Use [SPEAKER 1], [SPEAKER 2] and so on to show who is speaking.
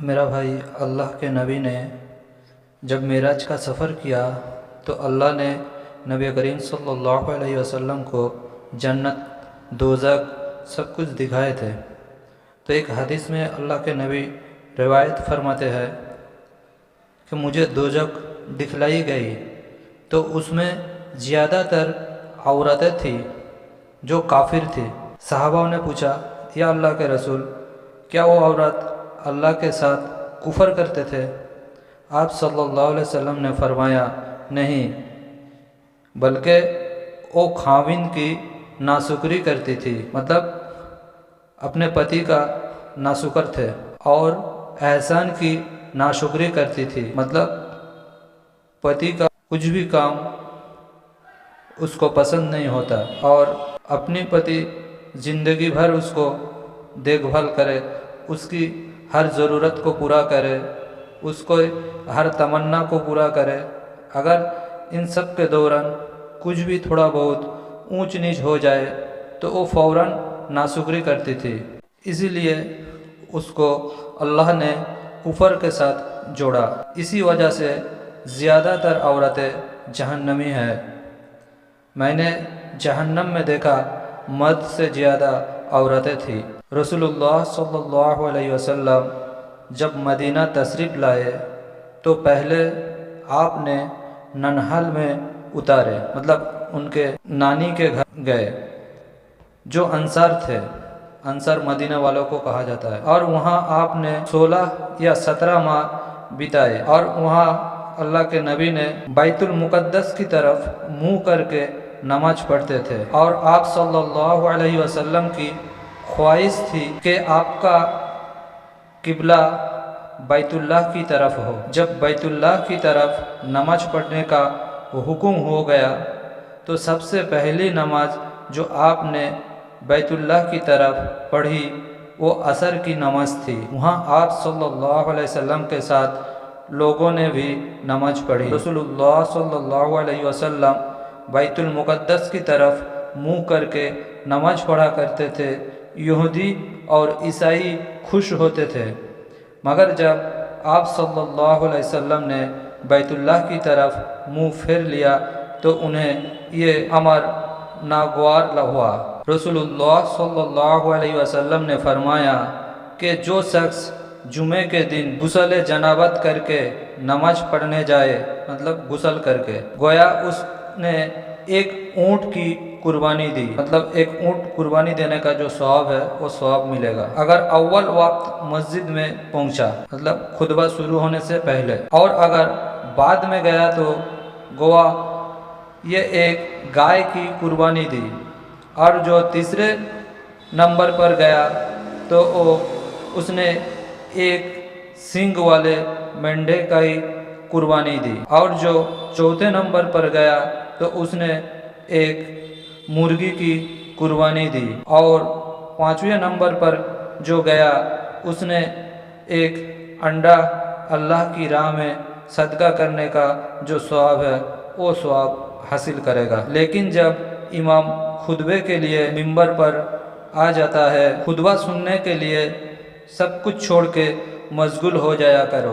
[SPEAKER 1] میرا بھائی، اللہ کے نبی نے جب معراج کا سفر کیا تو اللہ نے نبی کریم صلی اللہ علیہ وسلم کو جنت، دوزخ سب کچھ دکھائے تھے۔ تو ایک حدیث میں اللہ کے نبی روایت فرماتے ہیں کہ مجھے دوزخ دکھلائی گئی تو اس میں زیادہ تر عورتیں تھیں جو کافر تھی۔ صحابہ نے پوچھا، یا اللہ کے رسول، کیا وہ عورت اللہ کے ساتھ کفر کرتے تھے؟ آپ صلی اللہ علیہ وسلم نے فرمایا، نہیں، بلکہ وہ خاوند کی ناشکری کرتی تھی، مطلب اپنے پتی کا ناشکر تھے، اور احسان کی ناشکری کرتی تھی، مطلب پتی کا کچھ بھی کام اس کو پسند نہیں ہوتا، اور اپنی پتی زندگی بھر اس کو دیکھ بھال کرے، اس کی ہر ضرورت کو پورا کرے، اس کو ہر تمنا کو پورا کرے۔ اگر ان سب کے دوران کچھ بھی تھوڑا بہت اونچ نیچ ہو جائے تو وہ فوراً ناشکری کرتی تھی، اسی لیے اس کو اللہ نے کفر کے ساتھ جوڑا۔ اسی وجہ سے زیادہ تر عورتیں جہنمی ہیں۔ میں نے جہنم میں دیکھا مرد سے زیادہ عورتیں تھیں۔ رسول اللہ صلی اللہ علیہ وسلم جب مدینہ تشریف لائے تو پہلے آپ نے ننہال میں اتارے، مطلب ان کے نانی کے گھر گئے جو انصار تھے، انصار مدینہ والوں کو کہا جاتا ہے، اور وہاں آپ نے 16 یا 17 ماہ بتائے، اور وہاں اللہ کے نبی نے بیت المقدس کی طرف منہ کر کے نماز پڑھتے تھے، اور آپ صلی اللہ علیہ وسلم کی خواہش تھی کہ آپ کا قبلہ بیت اللہ کی طرف ہو۔ جب بیت اللہ کی طرف نماز پڑھنے کا حکم ہو گیا تو سب سے پہلی نماز جو آپ نے بیت اللہ کی طرف پڑھی وہ عصر کی نماز تھی۔ وہاں آپ صلی اللہ علیہ وسلم کے ساتھ لوگوں نے بھی نماز پڑھی۔ رسول اللہ صلی اللہ علیہ وسلم بیت المقدس کی طرف منہ کر کے نماز پڑھا کرتے تھے۔ یہودی اور عیسائی خوش ہوتے تھے، مگر جب آپ صلی اللہ علیہ وسلم نے بیت اللہ کی طرف منہ پھیر لیا تو انہیں یہ امر ناگوار ہوا۔ رسول اللہ صلی اللہ علیہ وسلم نے فرمایا کہ جو شخص جمعے کے دن غسل جنابت کر کے نماز پڑھنے جائے، مطلب غسل کر کے، گویا اس نے ایک اونٹ کی قربانی دی، مطلب ایک اونٹ قربانی دینے کا جو ثواب ہے وہ ثواب ملے گا۔ اگر اول وقت مسجد میں پہنچا، مطلب خطبہ شروع ہونے سے پہلے، اور اگر بعد میں گیا تو گوا یہ ایک گائے کی قربانی دی، اور جو تیسرے نمبر پر گیا تو اس نے ایک سینگ والے مینڈے کا ہی قربانی دی، اور جو چوتھے نمبر پر گیا تو اس نے ایک مرغی کی قربانی دی، اور پانچویں نمبر پر جو گیا اس نے ایک انڈا اللہ کی راہ میں صدقہ کرنے کا جو ثواب ہے وہ ثواب حاصل کرے گا۔ لیکن جب امام خطبے کے لیے منبر پر آ جاتا ہے، خطبہ سننے کے لیے سب کچھ چھوڑ کے مشغول ہو جایا کرو۔